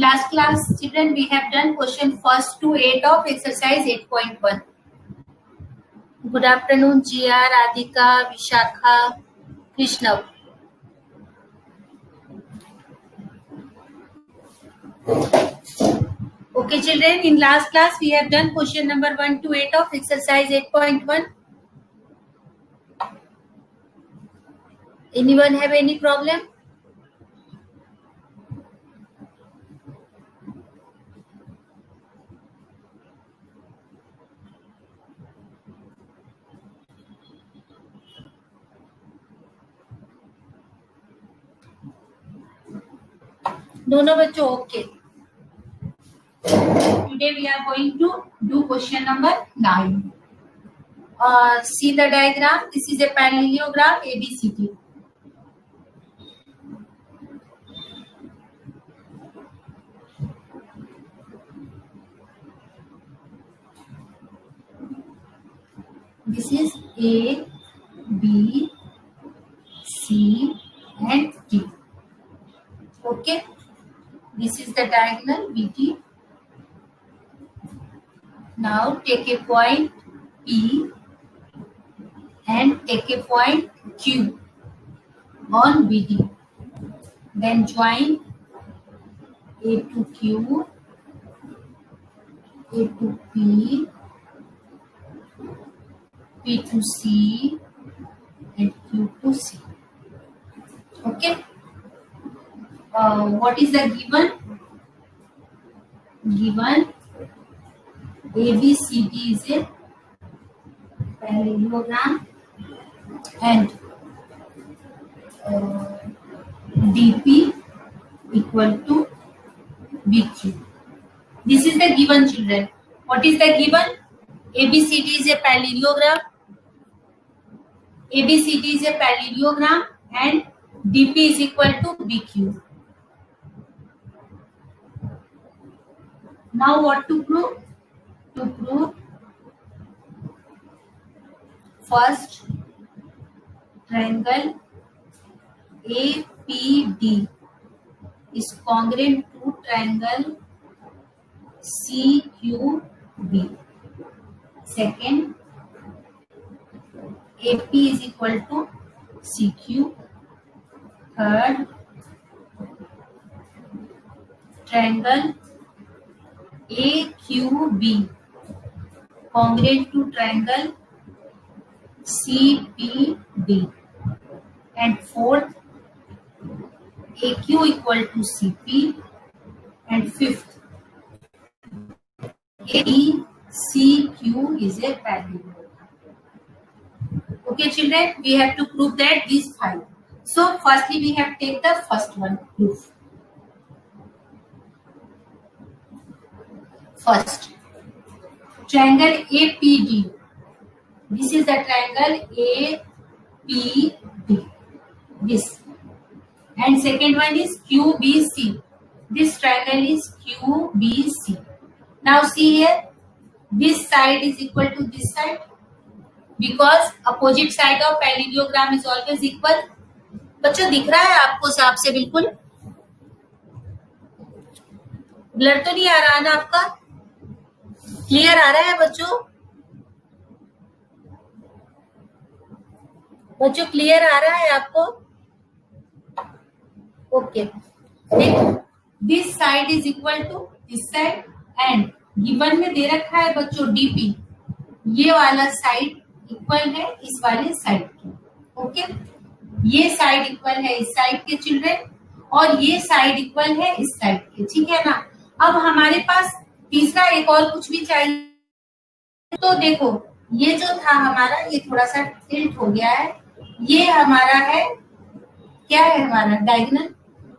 last class, children, we have done question first to 8 of exercise 8.1. Good afternoon, GR, Adhika, Vishakha, Krishna. Okay, children, in last class we have done question number 1 to 8 of exercise 8.1. Anyone have any problem? No, bachcho, okay. Today we are going to do question number 9. See the diagram. This is a parallelogram ABCD. This is A, B, C and D. Okay. This is the diagonal BD. Now take a point P and take a point Q on BD. Then join A to Q, A to P, P to C and Q to C. Okay. What is the given? Given ABCD is a parallelogram and DP equal to BQ. This is the given, children. What is the given? ABCD is a parallelogram. ABCD is a parallelogram and DP is equal to BQ. Now what to prove? To prove first triangle APD is congruent to triangle CQB. Second, AP is equal to CQ. Third, triangle AQB congruent to triangle CPD. And fourth, AQ equal to CP. And fifth, ACQ is a parallelogram. Okay, children, we have to prove that these 5. So, firstly, we have to take the first one, proof. First, triangle APD. This is the triangle APD. This. And second one is QBC. This triangle is QBC. Now see here, this side is equal to this side because opposite side of parallelogram is always equal. बच्चों दिख रहा है आपको साफ से बिल्कुल? Blur तो नहीं आ रहा ना आपका? क्लियर आ रहा है बच्चों? बच्चों क्लियर आ रहा है आपको? ओके. देखो, this side is equal to this side and given में दे रखा है बच्चों डीपी. ये वाला साइड इक्वल है इस वाले साइड के. ओके. ये साइड इक्वल है इस साइड के चिल्ड्रन और ये साइड इक्वल है इस साइड के. ठीक है ना? अब हमारे पास तीसरा एक और कुछ भी चाहिए. तो देखो, ये जो था हमारा, ये थोड़ा सा टिल्ट हो गया है. ये हमारा है, क्या है हमारा? डायगोनल.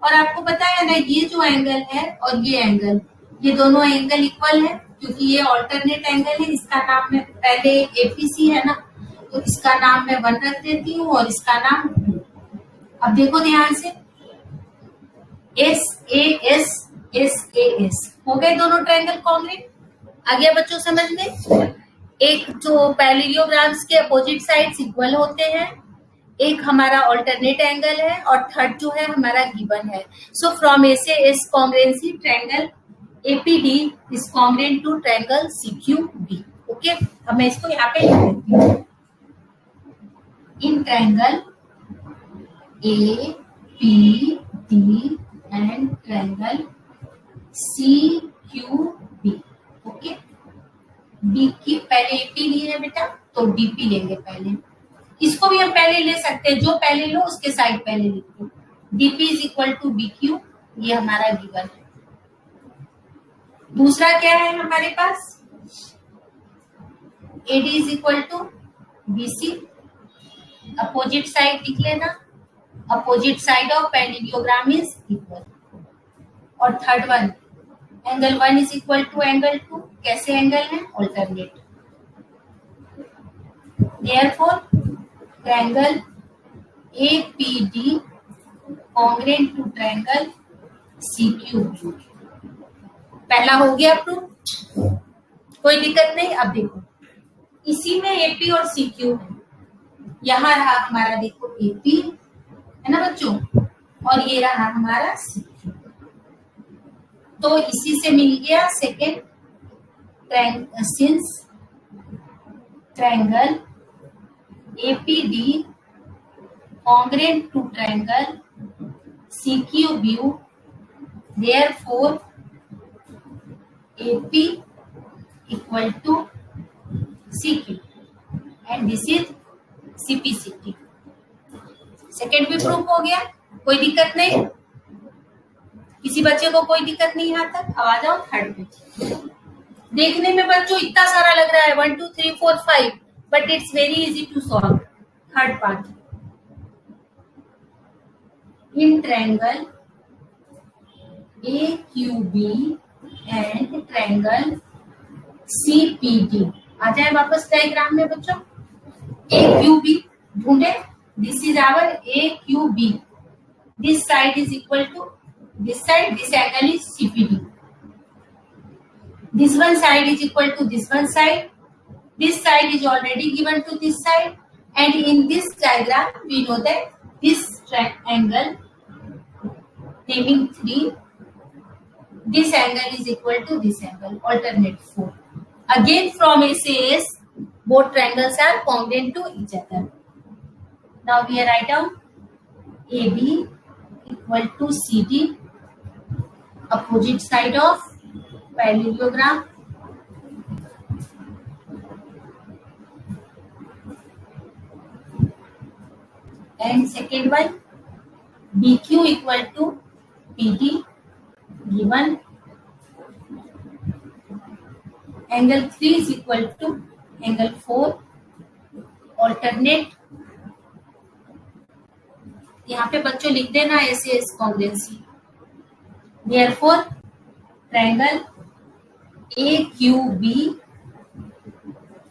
और आपको पता है ना, ये जो एंगल है और ये एंगल, ये दोनों एंगल इक्वल है क्योंकि ये ऑल्टरनेट एंगल है. इसका नाम मैं पहले एपीसी है ना, तो इसका नाम मैं 1 रख देती हूँ और इसका नाम 2. अब देखो ध्यान से, SAS SAS हो गए दोनों ट्रायंगल कॉन्ग्रुएंट. आ गया बच्चों समझ में? एक जो पैरेललोग्राम्स के अपोजिट साइड्स इक्वल होते हैं एक हमारा ऑल्टरनेट एंगल है और थर्ड जो है हमारा गिवन है। सो फ्रॉम ए से S congruency triangle APD is congruent to triangle CQB. Okay, अब मैं इसको यहाँ पे लिख देती हूँ। In triangle A P D and triangle C Q B. Okay, D की पहले एपी ली है बेटा, तो डीपी लेंगे पहले। इसको भी हम पहले ले सकते हैं, जो पहले लो उसके साइड पहले लिख दो। DP is equal to BQ क्यू, ये हमारा गिवन है। दूसरा क्या है हमारे पास, AD is equal to BC, opposite side लिख लेना, opposite side of parallelogram is equal. और third one, angle 1 is equal to angle 2, कैसे एंगल है, alternate. Therefore triangle APD congruent to triangle CQB. पहला हो गया प्रूव, कोई दिक्कत नहीं। अब देखो इसी में एपी और सीक्यू है, यहाँ रहा हमारा देखो एपी है ना बच्चों, और ये रहा हमारा सीक्यू। तो इसी से मिल गया second, since triangle APD congruent to triangle CQB, therefore AP equal to CQ and this is CPCT। Second भी प्रूफ हो गया, कोई दिक्कत नहीं, किसी बच्चे को कोई दिक्कत नहीं यहाँ तक। अब आ जाओ थर्ड पे। देखने में बच्चों इतना सारा लग रहा है 1 2 3 4 5, but it's very easy to solve. Third part, in triangle AQB and triangle CPD। आ जाए वापस डायग्राम में बच्चों। AQB ढूंढे, this is our AQB, this side is equal to this side, this angle is CPD, this one side is equal to this one side, this side is already given to this side, and in this diagram we know that this triangle naming 3, this angle is equal to this angle, alternate 4. Again from SAS both triangles are congruent to each other. Now we write down AB equal to CD, opposite side of parallelogram, and second one BQ equal to PD, given angle 3 is equal to angle 4, alternate। यहाँ पे बच्चों लिख देना ऐसे congruency. Therefore triangle AQB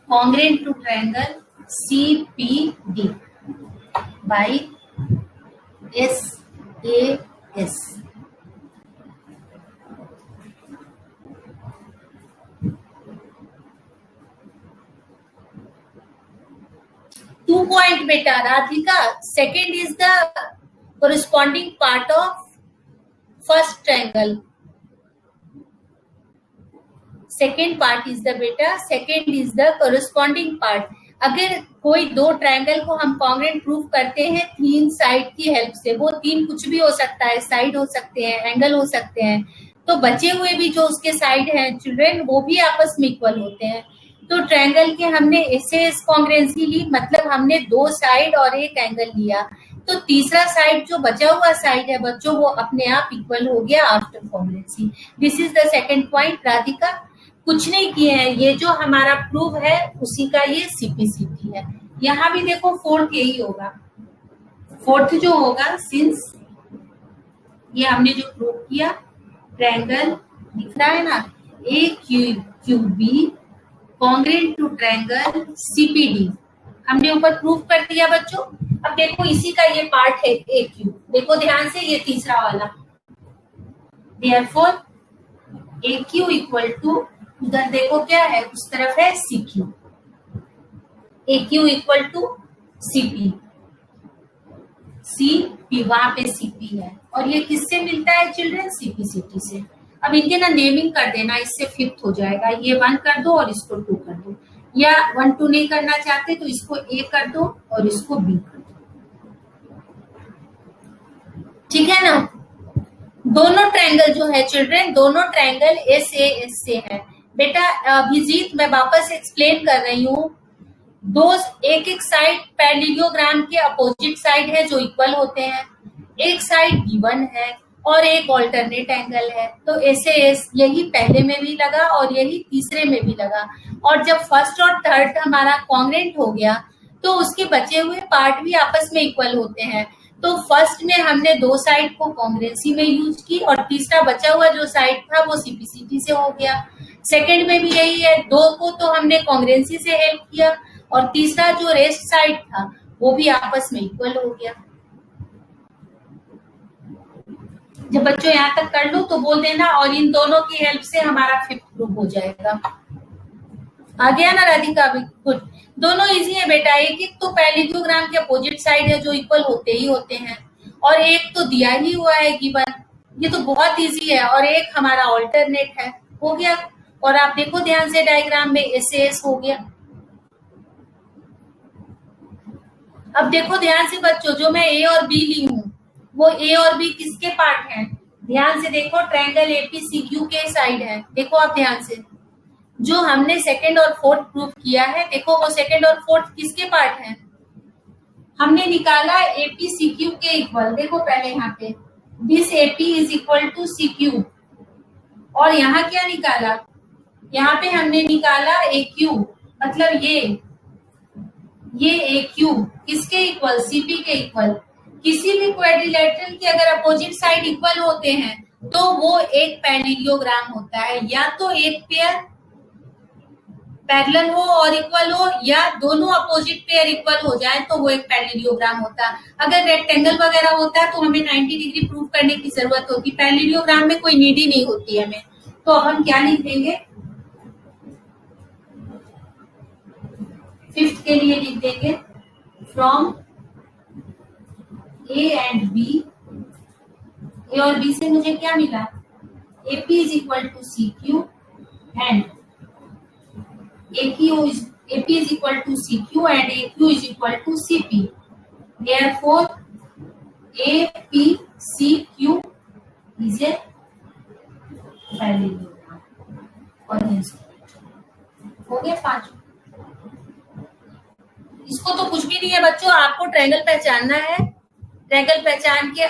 congruent to triangle CPD by SAS। Two point बेटा Radhika, second is the corresponding part of first triangle, second part is the beta, second is the corresponding part। अगर कोई दो ट्रायंगल को हम congruent prove करते हैं तीन side की हेल्प से, वो तीन कुछ भी हो सकता है, साइड हो सकते हैं, एंगल हो सकते हैं, तो बचे हुए भी जो उसके साइड हैं चिल्ड्रन वो भी आपस में इक्वल होते हैं। तो ट्रायंगल के हमने एसएस कॉन्ग्रुएंसी ली, मतलब हमने दो साइड और एक एंगल लिया, तो तीसरा साइड जो बचा हुआ साइड है बच्चों वो अपने आप इक्वल हो गया after congruency. This is the second point Radhika. कुछ नहीं किए हैं, ये जो हमारा प्रूव है उसी का ये सीपीसीटी है। यहाँ भी देखो फोर्थ यही होगा, फोर्थ जो होगा सिंस ये हमने जो प्रूव किया ट्रायंगल दिख रहा है ना AQB congruent to triangle CPD, हमने ऊपर प्रूव कर दिया बच्चों। अब देखो इसी का ये पार्ट है AQ, देखो ध्यान से ये तीसरा वाला। Therefore AQ इक्वल टू, उधर देखो क्या है उस तरफ है CQ, AQ equal to CP। CP, वहां पे CP है, और ये किससे मिलता है चिल्ड्रन? CPCT से। अब इनके ना नेमिंग कर देना, इससे फिफ्थ हो जाएगा। ये 1 कर दो और इसको 2 कर दो, या 1 2 नहीं करना चाहते तो इसको A कर दो और इसको B कर दो, ठीक है ना। दोनों ट्रायंगल जो है चिल्ड्रन, दोनों ट्रायंगल SAS से है। बेटा अभिजीत, मैं वापस एक्सप्लेन कर रही हूँ, दो एक एक साइड पैरेललोग्राम के अपोजिट साइड है जो इक्वल होते हैं, एक साइड गिवन है और एक ऑल्टरनेट एंगल है। तो SAS यही पहले में भी लगा और यही तीसरे में भी लगा, और जब फर्स्ट और थर्ड हमारा कॉन्ग्रेंट हो गया तो उसके बचे हुए पार्ट भी आपस में इक्वल होते हैं। तो फर्स्ट में हमने 2 साइड को कॉन्ग्रेंसी में यूज की और तीसरा बचा हुआ जो साइड था वो CPCT से हो गया। सेकंड में भी यही है, 2 को तो हमने कॉन्ग्रेंसी से हेल्प किया और तीसरा जो रेस्ट साइड था वो भी आपस में इक्वल हो गया। जब बच्चों यहाँ तक कर लो तो बोल देना, और इन दोनों की हेल्प से हमारा फिफ्थ ग्रुप हो जाएगा। आ गया ना राधिका? गुड। दोनों इजी है बेटा, एक एक तो पैरेललोग्राम के अपोजिट साइड है जो इक्वल होते ही होते हैं, और एक तो दिया ही हुआ है गिवन, ये तो बहुत इजी है, और एक हमारा ऑल्टरनेट है, हो गया। और आप देखो ध्यान से डायग्राम में SAS हो गया। अब देखो ध्यान से बच्चों, जो मैं A और B ली हूँ वो A और B किसके पार्ट हैं? ध्यान से देखो, ट्रायंगल APCQ के साइड है। देखो आप ध्यान से, जो हमने सेकंड और फोर्थ प्रूव किया है, देखो वो सेकंड और फोर्थ किसके पार्ट हैं? हमने निकाला APCQ के इक्वल। देखो पहले यहाँ पे this AP is equal to CQ, और यहाँ क्या निकाला? यहाँ पे हमने निकाला AQ, मतलब ये AQ किसके इक्वल? CP के इक्वल। किसी भी क्वाड्रिलेटरल के अगर अपोजिट साइड इक्वल होते हैं तो वो एक पैरेललोग्राम होता है, या तो एक पेयर पैरेलल हो और इक्वल हो, या दोनों अपोजिट पेयर इक्वल हो जाए तो वो एक पैरेललोग्राम होता है। अगर रेक्टेंगल वगैरह होता है तो हमें 90 डिग्री प्रूव करने की जरूरत होती, पैरेललोग्राम में कोई नीड ही नहीं होती हमें। तो अब हम क्या लिख देंगे? फिफ्थ के लिए लिख देंगे from A and B, A और B से मुझे क्या मिला? AP is equal to CQ and AP is equal to CQ and AQ is equal to CP. Therefore, APCQ is a parallelogram. और हो गया 5। इसको तो कुछ भी नहीं है बच्चों, आपको ट्रायंगल पहचानना है। ट्रायंगल पहचान के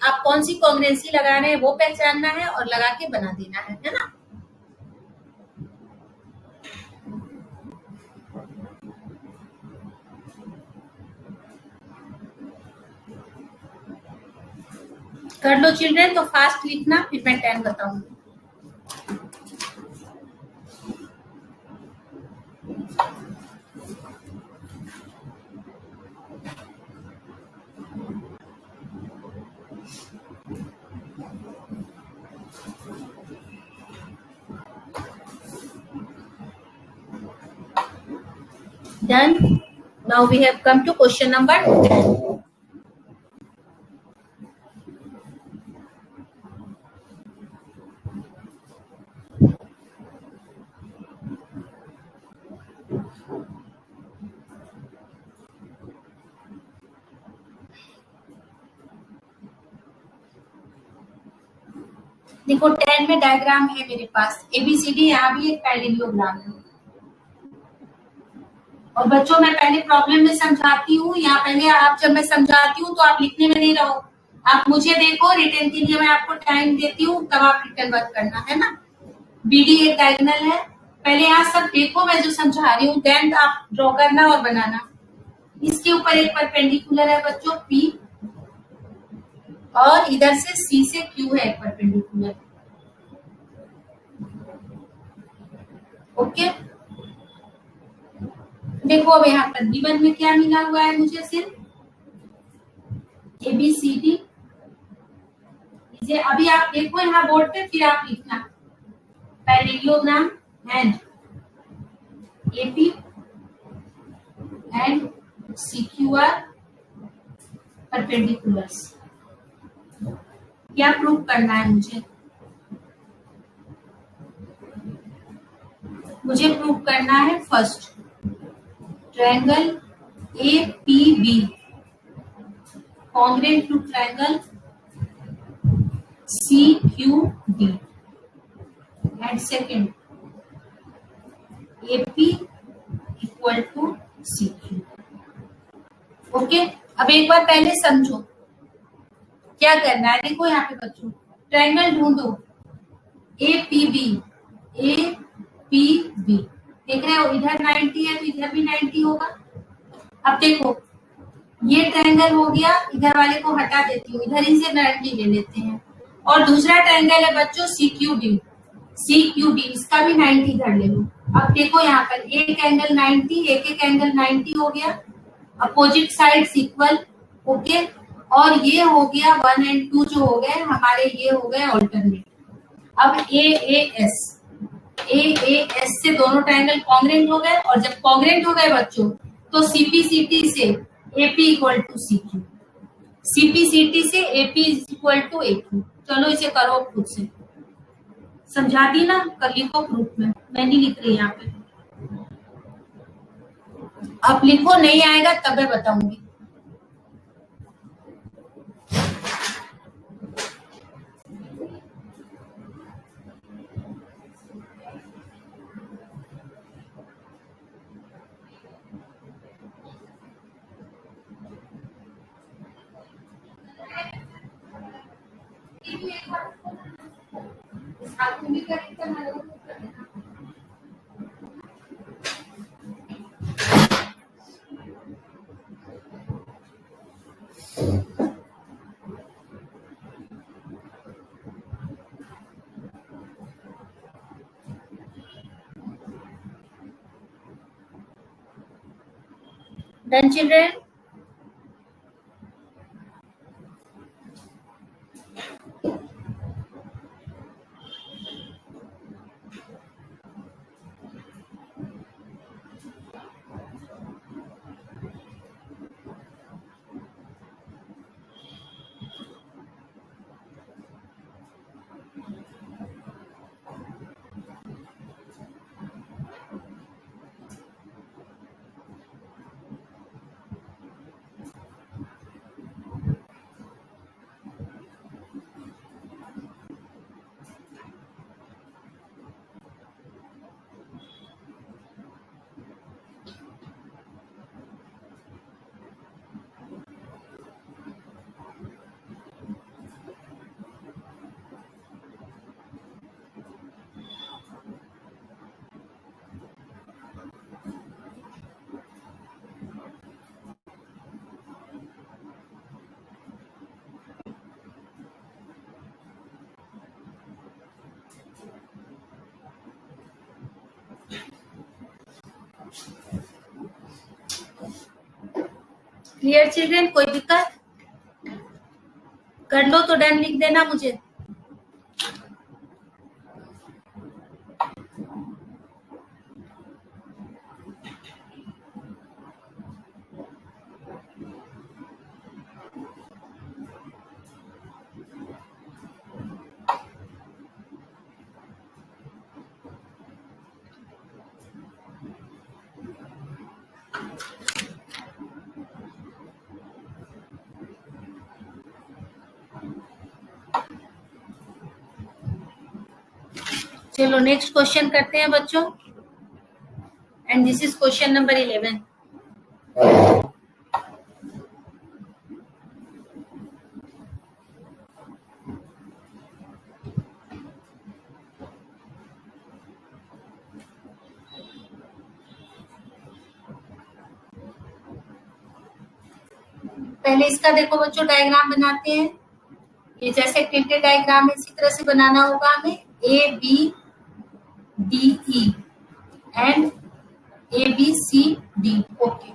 आप कौन सी कॉन्ग्रेंसी लगा रहे हैं वो पहचानना है और लगा के बना देना है ना। कर लो चिल्ड्रन, तो फास्ट लिखना, फिर मैं 10 बताऊंगी। Done. Now we have come to question number 10. देखो 10 में डायग्राम है मेरे पास, ABCD, यहाँ भी एक पैरेललोग्राम है। और बच्चों मैं पहले प्रॉब्लम में समझाती हूँ, यहाँ पहले आप जब मैं समझाती हूँ तो आप लिखने में नहीं रहो, आप मुझे देखो, रिटर्न के लिए मैं आपको टाइम देती हूँ, तब आप रिटर्न वर्क करना है ना। BD एक डायगोनल है, पहले यहाँ सब देखो मैं जो समझा रही हूँ, देन आप ड्रॉ करना और बनाना। इसके ऊपर एक परपेंडिकुलर है बच्चों P, और इधर से C से Q है एक परपेंडिकुलर। ओके, देखो अब यहाँ पर गिवन में क्या मिला हुआ है मुझे, सिर्फ ABCD। अभी आप देखो यहाँ बोर्ड पे, फिर आप लिखना parallelogram and AP and CQ are perpendiculars. क्या प्रूव करना है मुझे? मुझे प्रूव करना है first triangle APB congruent to triangle CQD and second AP equal to CQ। Okay, अब एक बार पहले समझो क्या करना है। देखो यहाँ पे बच्चों ट्रायंगल ढूंढो APB देख रहे हो, इधर 90 है तो इधर भी 90 होगा। अब देखो ये ट्रायंगल हो गया, इधर वाले को हटा देती हूँ, इधर ही से 90 ले लेते हैं। और दूसरा ट्रायंगल है बच्चों CQD, इसका भी 90 इधर ले लो। अब देखो यहाँ पर एक एंगल 90, एक एंगल 90 हो गया, अपोजिट साइड्स इक्वल। ओके, और ये हो गया 1 और 2 जो हो गए हमारे, ये हो गए ऑल्टरनेट। अब AAS से दोनों ट्रायंगल कॉन्ग्रेंट हो गए, और जब कॉन्ग्रेंट हो गए बच्चों तो CPCT से AP equal to CQ, CPCT से AP इक्वल टू AQ। चलो इसे करो खुद से, समझा दी ना, कर लिखो प्रूफ में, मैं नहीं लिख रही यहाँ पे। अब लिखो, नहीं आएगा तब मैं बताऊंगी। Done, children? Clear children? कोई दिक्कत? कर लो तो डन लिख देना मुझे। चलो नेक्स्ट क्वेश्चन करते हैं बच्चों, and this is question number 11। पहले इसका देखो बच्चों डायग्राम बनाते हैं। ये जैसे टिल्टेड डायग्राम है इसी तरह से बनाना होगा हमें। ABDE and ABCD। Okay,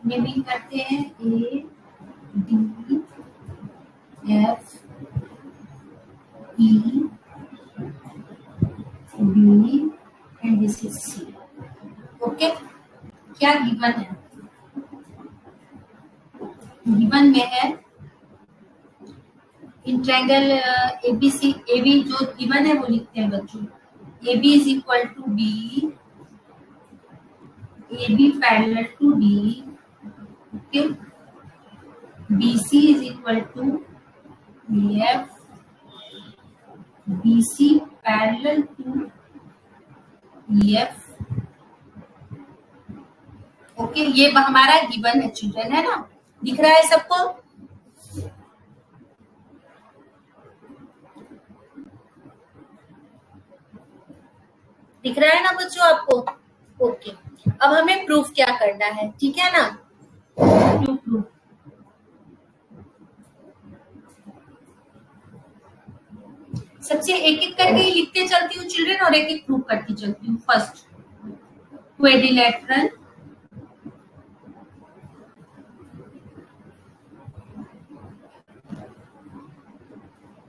naming करते हैं A D F E B and this is C. Okay, क्या गिवन है? गिवन में है इन ट्रायंगल एबीसी, एबी जो गिवन है वो लिखते हैं बच्चों। AB इज इक्वल टू बी, AB parallel to D, okay, BC is equal to BF, BC parallel to EF। Okay, ये हमारा गिवन है चिल्ड्रन, है ना? दिख रहा है सबको? दिख रहा है ना बच्चों आपको? ओके, अब हमें प्रूफ क्या करना है, ठीक है ना? प्रूफ सबसे एक एक करके ही लिखते चलती हूँ चिल्ड्रन और एक एक प्रूफ करती चलती हूँ। First, quadrilateral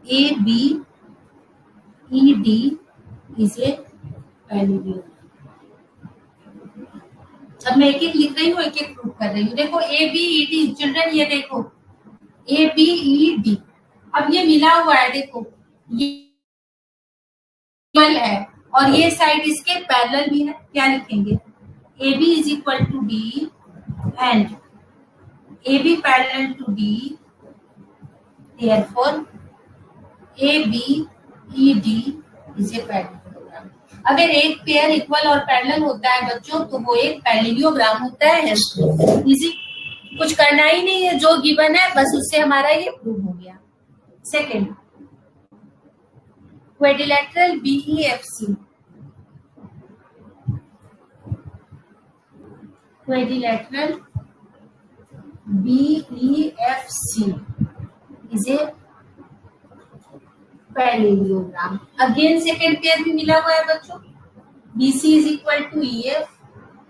ABED is a parallel. अब मैं एक एक लिख रही हूँ, एक एक प्रूफ कर रही हूँ। देखो ABED चिल्ड्रन, ये देखो ABED, अब ये मिला हुआ है, देखो ये है और ये साइड इसके पैरेलल भी है। क्या लिखेंगे? AB is equal to B and AB parallel to D, therefore ABED is a parallelogram. अगर एक पेयर इक्वल और पैरेलल होता है बच्चों तो वो एक पैरेललोग्राम होता है। इजी, कुछ करना ही नहीं है, जो गिवन है बस उससे हमारा ये प्रूव हो गया। Second, quadrilateral BEFC, quadrilateral BEFC is a parallelogram. Again second pair भी मिला हुआ है बच्चों। BC is equal to EF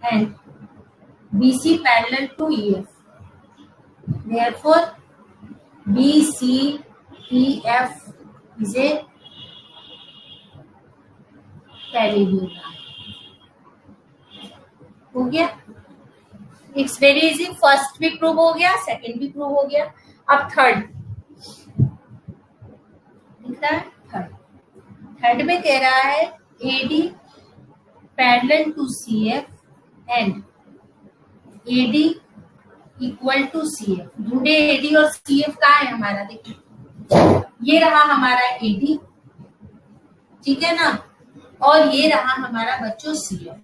and BC parallel to EF, therefore BCEF is a parallelogram. हो गया? It's very easy. फर्स्ट भी प्रूव हो गया, सेकंड भी प्रूव हो गया। अब थर्ड दिख रहा है? थर्ड में कह रहा है AD parallel to CF and AD equal to CF। ढूंढे AD और CF कहाँ है हमारा? देखिए ये रहा हमारा AD, ठीक है ना, और ये रहा हमारा बच्चों CF।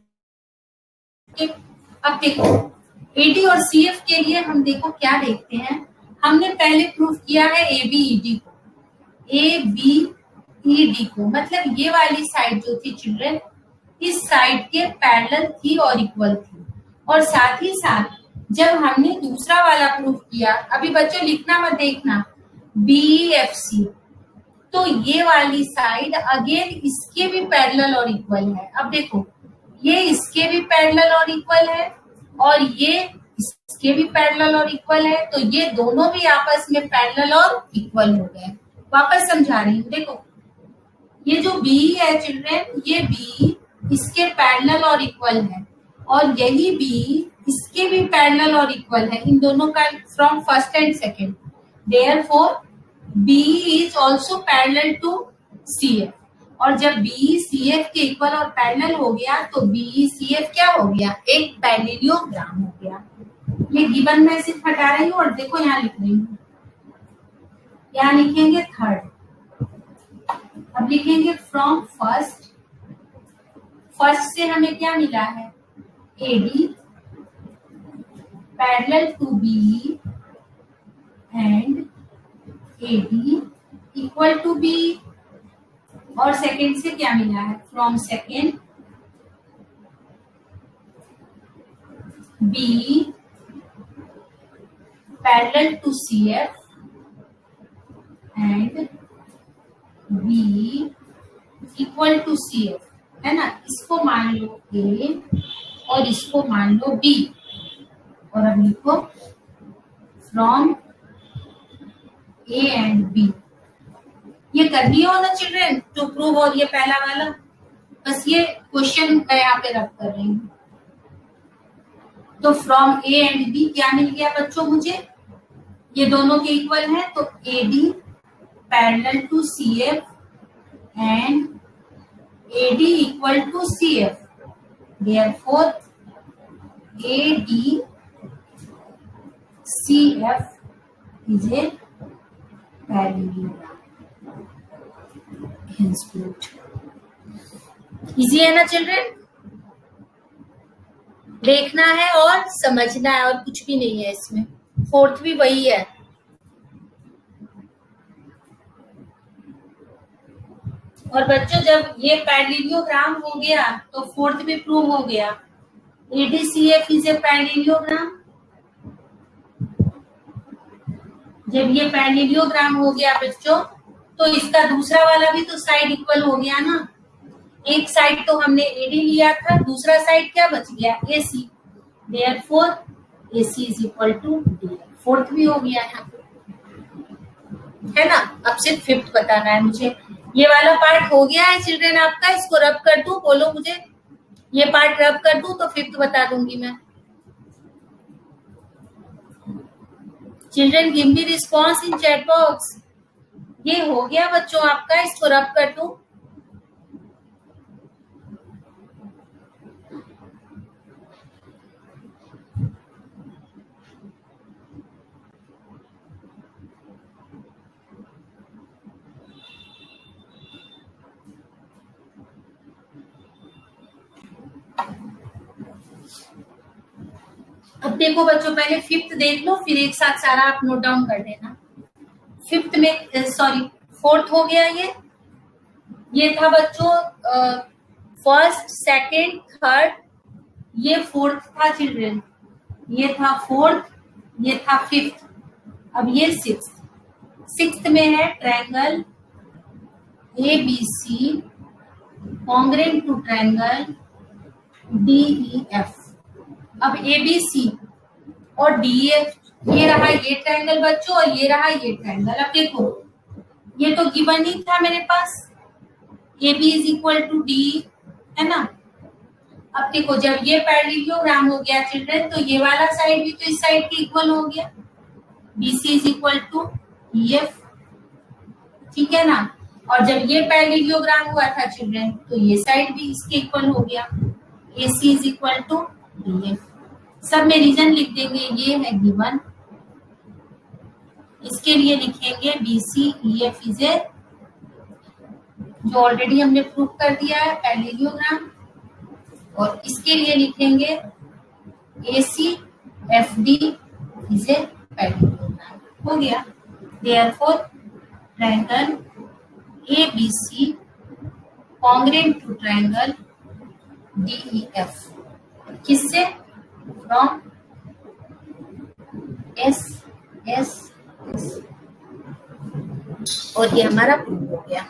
अब देखो AD और CF के लिए हम देखो क्या देखते हैं। हमने पहले प्रूफ किया है ABED को, ABED को, मतलब ये वाली साइड जो थी चिल्ड्रन, इस साइड के पैरेलल थी और इक्वल थी। और साथ ही साथ जब हमने दूसरा वाला प्रूफ किया, अभी बच्चों लिखना मत देखना, BEFC, तो ये वाली साइड अगेन इसके भी पैरेलल और इक्वल है। अब देखो ये इसके भी पैरेलल और इक्वल है और ये इसके भी पैरेलल और इक्वल है, तो ये दोनों भी आपस में पैरेलल और इक्वल हो गए। वापस समझा रही हूँ, देखो ये जो B है चिल्ड्रन, ये B इसके पैरेलल और इक्वल है और यही B इसके भी पैरेलल और इक्वल है, इन दोनों का from first and second. Therefore B is also parallel to CF, और जब B CF के इक्वल और पैरेलल हो गया तो B CF क्या हो गया? एक पैरेललोग्राम हो गया। ये गिवन में सिर्फ हटा रही हूँ और देखो यहाँ लिख रही हूँ, यहाँ लिखेंगे थर्ड। अब लिखेंगे फ्रॉम फर्स्ट, फर्स्ट से हमें क्या मिला है? AD parallel to B and AD equal to B, और सेकेंड से क्या मिला है? From second B parallel to CF and B equal to CF, है ना। इसको मान लो A और इसको मान लो B, और अब लिखो फ्रॉम ए एंड बी। ये कर दिया हो ना चिल्ड्रन, टू प्रूव, और ये पहला वाला, बस ये क्वेश्चन मैं यहाँ पे रख कर रही हूँ। तो फ्रॉम ए एंड बी क्या मिल गया बच्चों मुझे, ये दोनों के इक्वल है, तो A D parallel to C F and A D equal to C F, therefore A D C F is a parallelogram. Easy है ना चिल्ड्रन, देखना है और समझना है, और कुछ भी नहीं है इसमें। फोर्थ भी वही है। और बच्चों जब ये पैरेललोग्राम हो गया तो फोर्थ भी प्रूव हो गया, ADCF इज ए पैरेललोग्राम। जब ये पैरेललोग्राम हो गया बच्चों, तो इसका दूसरा वाला भी तो साइड इक्वल हो गया ना। एक साइड तो हमने AD लिया था, दूसरा साइड क्या बच गया, AC, therefore AC is equal to D। Fourth भी हो गया यहाँ पे, है ना। अब सिर्फ फिफ्थ बताना है मुझे। ये वाला पार्ट हो गया है चिल्ड्रन आपका, इसको रब कर दूं, बोलो मुझे ये पार्ट रब कर दूं तो फिफ्थ बता दूंगी मैं। Children give me response in chat box. ये हो गया बच्चों आपका, इसको रब कर दूं। अब देखो बच्चों, पहले फिफ्थ देख लो, फिर एक साथ सारा आप नोट डाउन कर देना। फिफ्थ में सॉरी फोर्थ हो गया ये था बच्चों फर्स्ट, सेकंड, थर्ड, ये फोर्थ था चिल्ड्रन, ये था फोर्थ, ये था फिफ्थ। अब ये सिक्स्थ में है triangle ABC congruent to triangle DEF। अब ABC और DEF, ये रहा ये ट्रायंगल बच्चों, और ये रहा ये ट्रायंगल। अब देखो ये तो गिवन ही था मेरे पास, AB is equal to D, है ना। अब देखो जब ये पैरेललोग्राम हो गया चिल्ड्रन, तो ये वाला साइड भी तो इस साइड के इक्वल हो गया, BC is equal to EF, ठीक है ना। और जब ये पैरेललोग्राम हुआ था चिल्ड्रन, तो ये साइड भी इसके इक्वल हो गया, AC is equal to DF। सब में रीजन लिख देंगे, ये है गिवन, इसके लिए लिखेंगे BC EF इज ए, जो ऑलरेडी हमने प्रूव कर दिया है, पैरेललोग्राम। और इसके लिए लिखेंगे AC FD is a parallelogram. हो गया, therefore triangle ABC congruent to triangle DEF, किससे, फ्रॉम S। और ये हमारा प्रूव हो गया।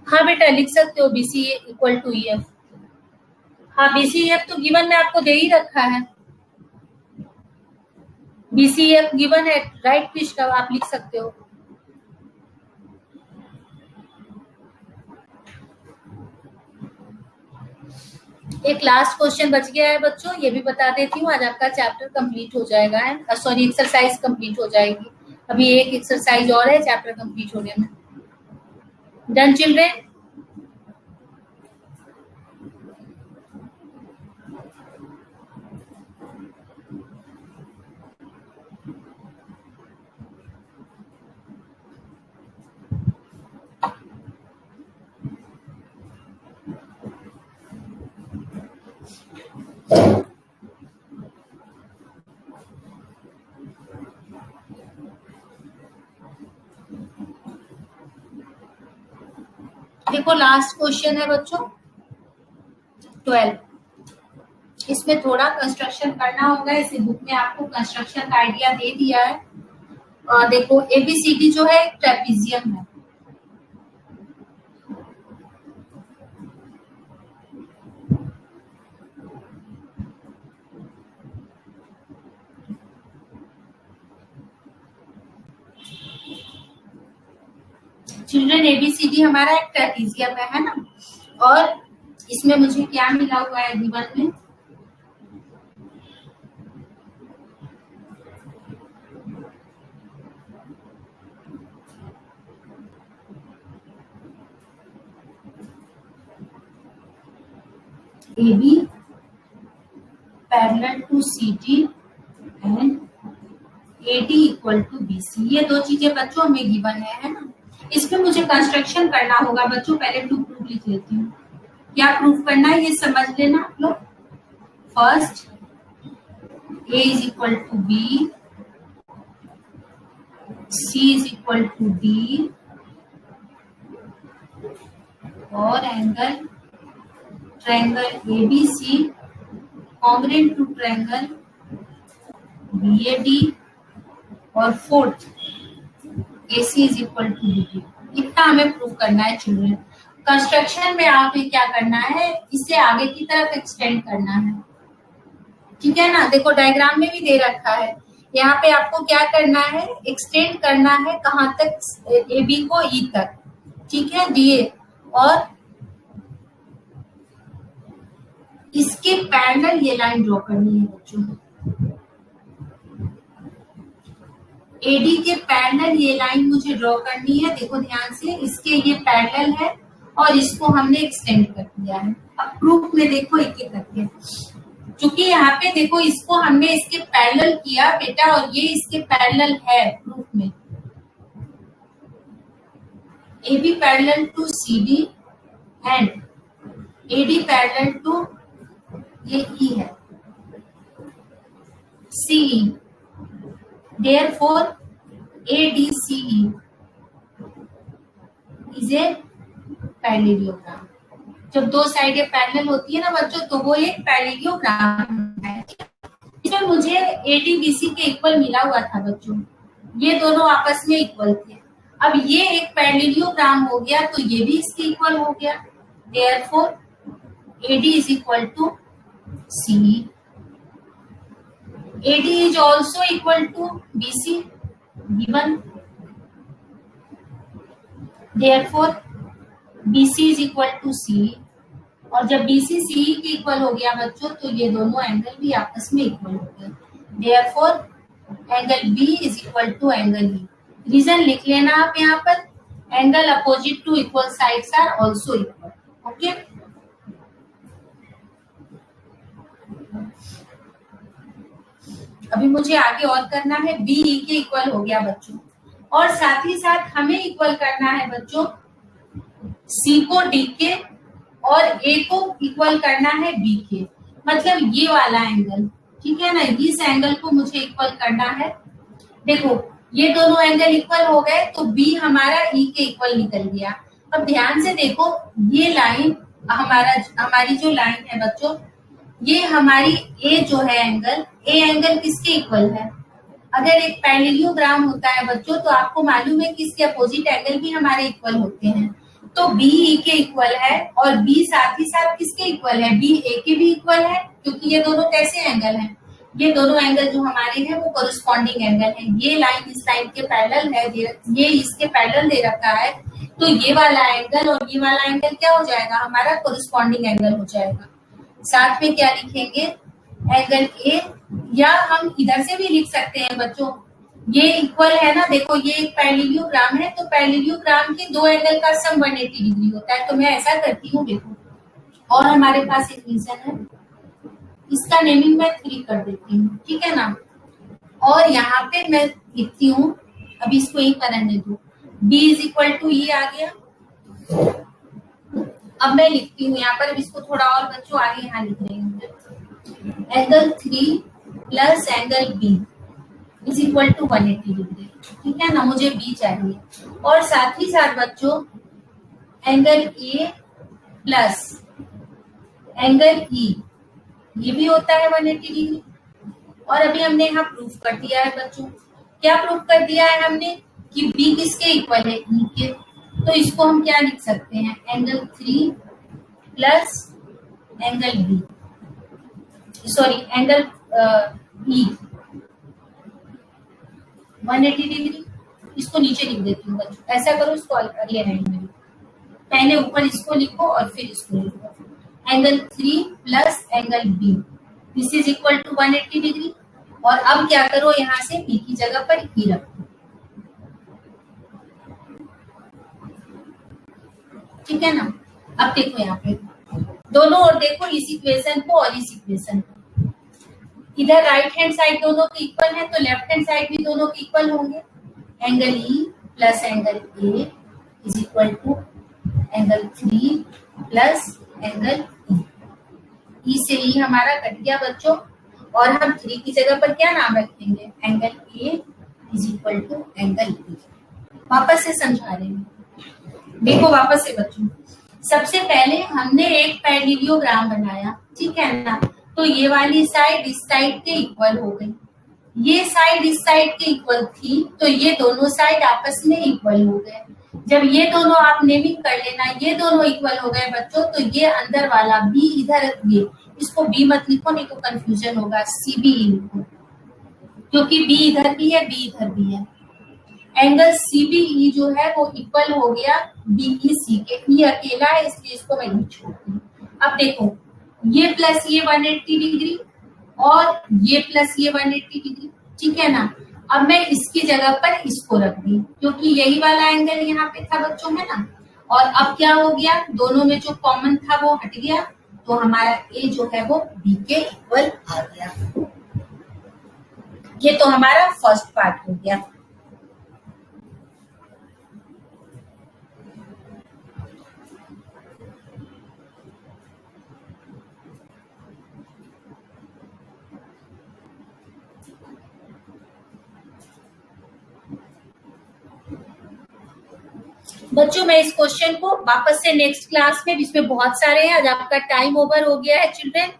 हाँ बेटा लिख सकते हो BC इक्वल टू EF। हाँ BC EF तो गिवन में आपको दे ही रखा है, BC EF गिवन है, राइट कृष्ण, आप लिख सकते हो। एक लास्ट क्वेश्चन बच गया है बच्चों, ये भी बता देती हूँ, आज आपका चैप्टर कंप्लीट हो जाएगा, सॉरी एक्सरसाइज कंप्लीट हो जाएगी। अभी एक एक्सरसाइज और है चैप्टर कंप्लीट होने में। Done children? देखो लास्ट क्वेश्चन है बच्चों 12। इसमें थोड़ा कंस्ट्रक्शन करना होगा, इसे बुक में आपको कंस्ट्रक्शन का आइडिया दे दिया है। देखो एबीसीडी जो है ट्रेपीजियम है। चिल्ड्रन एबीसीडी हमारा एक ट्रेपीजियम है ना, और इसमें मुझे क्या मिला हुआ है गिवन में, AB parallel to CD and AD equal to BC। ये दो चीजें बच्चों हमें गिवन है ना। इसमें मुझे कंस्ट्रक्शन करना होगा बच्चों। पहले प्रूफ लिख लेती हूँ। क्या प्रूफ करना है ये समझ लेना आप लोग। First A is equal to B, C is equal to D और angle triangle ABC congruent to triangle BAD और fourth AC is equal to BD। इतना हमें प्रूव करना है चिल्ड्रन। कंस्ट्रक्शन में आपको क्या करना है, इसे आगे की तरफ एक्सटेंड करना है, ठीक है ना। देखो डायग्राम में भी दे रखा है, यहाँ पे आपको क्या करना है, एक्सटेंड करना है कहाँ तक, AB को E तक, ठीक है DA, और इसके पैरेलल ये लाइन ड्रॉ करनी है बच्चों। AD के पैरेलल ये लाइन मुझे ड्रॉ करनी है। देखो ध्यान से, इसके ये पैरेलल है और इसको हमने एक्सटेंड कर दिया है। अब प्रूफ में देखो एक एक करके, क्योंकि यहाँ पे देखो इसको हमने इसके पैरेलल किया बेटा, और ये इसके पैरेलल है प्रूफ में। AB parallel to CD and AD parallel to ये E है CE, therefore ADCE is a parallelogram. जब दो साइडें पैरेलल होती है ना बच्चों, तो वो एक पैरेललोग्राम है। इसमें मुझे ADBC के इक्वल मिला हुआ था बच्चों, ये दोनों आपस में इक्वल थे। अब ये एक पैरेललोग्राम हो गया तो ये भी इसके इक्वल हो गया, therefore AD is equal to CE। AD is also equal to BC given, therefore BC is equal to CE। और जब BC CE के इक्वल हो गया बच्चों, तो ये दोनों एंगल भी आपस में इक्वल हो गए, therefore angle B is equal to angle E। Reason लिख लेना आप यहाँ पर, angle opposite to equal sides are also equal, okay. अभी मुझे आगे और करना है, BE के इक्वल हो गया बच्चों, और साथ ही साथ हमें इक्वल करना है बच्चों C को D के, और A को इक्वल करना है B के, मतलब ये वाला एंगल, ठीक है ना। इस एंगल को मुझे इक्वल करना है। देखो ये दोनों एंगल इक्वल हो गए तो B हमारा E के इक्वल निकल गया। अब ध्यान से देखो, ये लाइन हमारी जो लाइन है बच्चों, ये हमारी A जो है एंगल, A एंगल किसके इक्वल है। अगर एक पैरेललोग्राम होता है बच्चों, तो आपको मालूम है कि इसके अपोजिट एंगल भी हमारे इक्वल होते हैं। तो BE के इक्वल है, और B साथ ही साथ किसके इक्वल है, B A के भी इक्वल है, क्योंकि ये दोनों कैसे एंगल हैं, ये दोनों एंगल जो हमारे हैं वो कोरिस्पॉन्डिंग एंगल है। ये लाइन इस लाइन के पैरेलल है, ये इसके पैरेलल दे रखा है, तो ये वाला एंगल और ये वाला एंगल क्या हो जाएगा, हमारा कोरिस्पॉन्डिंग एंगल हो जाएगा। साथ में क्या लिखेंगे, एंगल A, या हम इधर से भी लिख सकते हैं बच्चों, ये इक्वल है ना। देखो ये एक पैरेललोग्राम है, तो पैरेललोग्राम के दो एंगल का सम 180 डिग्री होता है, तो मैं ऐसा करती हूँ देखो। और हमारे पास एक रीजन है, इसका नेमिंग मैं 3 कर देती हूँ, ठीक है ना। और यहाँ पे मैं लिखती हूँ, अभी इसको एक करने दो, B is equal to E आ गया। अब मैं लिखती हूँ यहाँ पर, अब इसको थोड़ा और बच्चों आगे यहाँ लिख रही हूँ, angle 3 plus angle B is equal to 180 degree, ठीक है ना। मुझे B चाहिए, और साथ ही साथ बच्चों एंगल ए प्लस एंगल ई, ये भी होता है 180 डिग्री। और अभी हमने यहाँ प्रूफ कर दिया है बच्चों। क्या प्रूफ कर दिया है हमने कि बी किसके इक्वल है, ई के। तो इसको हम क्या लिख सकते हैं, angle 3 plus angle B, sorry angle E 180 degree. इसको नीचे लिख देती हूँ बच्चों, ऐसा करो, इसको अगले हैंड में पहले ऊपर इसको लिखो और फिर इसको लिखो। Angle 3 plus angle B, this is equal to 180 degree. और अब क्या करो, यहाँ से बी की जगह पर ई रखो, ठीक है ना। अब देखो यहाँ पे दोनों और देखो, इस इक्वेशन को और इस इक्वेशन को, इधर राइट हैंड साइड दोनों के इक्वल है तो लेफ्ट हैंड साइड भी दोनों के इक्वल होंगे। Angle E plus angle A is equal to angle 3 plus angle E से ई हमारा कट गया बच्चों। और हम 3 की जगह पर क्या नाम रखेंगे, angle A is equal to angle E. वापस से समझा रहे हैं, देखो वापस से बच्चों। सबसे पहले हमने एक पैरेललोग्राम बनाया, ठीक है ना। तो ये वाली साइड इस साइड के इक्वल हो गई, ये साइड इस साइड के इक्वल थी, तो ये दोनों साइड आपस में इक्वल हो गए। जब ये दोनों आप नेमिंग कर लेना, ये दोनों इक्वल हो गए बच्चों, तो ये अंदर वाला बी इधर, ये इसको बी मत लिखो नहीं तो कंफ्यूजन होगा, सी बी लिखो, क्योंकि बी इधर भी है बी इधर भी है। एंगल सी बी ई जो है वो इक्वल हो गया बी ई सी के, ई अकेला है इसलिए इसको मैं नहीं छोड़ती हूँ। अब देखो ये प्लस ये 180 डिग्री और ये प्लस ये 180 डिग्री, ठीक है ना। अब मैं इसकी जगह पर इसको रख दी, क्योंकि यही वाला एंगल यहाँ पे था बच्चों, है ना। और अब क्या हो गया, दोनों में जो कॉमन था वो हट गया, तो हमारा ए जो है वो बी के इक्वल आ गया। ये तो हमारा फर्स्ट पार्ट हो गया। बच्चों मैं इस क्वेश्चन को वापस से नेक्स्ट क्लास में, इसमें बहुत सारे हैं, आज आपका टाइम ओवर हो गया है चिल्ड्रन,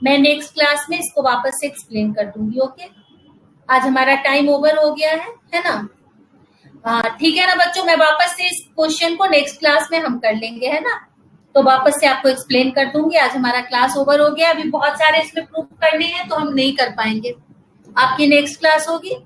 मैं नेक्स्ट क्लास में इसको वापस से एक्सप्लेन कर दूंगी। ओके, आज हमारा टाइम ओवर हो गया है ना। ठीक है ना बच्चों, मैं वापस से इस क्वेश्चन को नेक्स्ट क्लास में हम कर लेंगे, है ना। तो वापस से आपको एक्सप्लेन कर दूंगी। आज हमारा क्लास ओवर हो गया, अभी बहुत सारे इसमें प्रूफ करने हैं तो हम नहीं कर पाएंगे, आपकी नेक्स्ट क्लास होगी।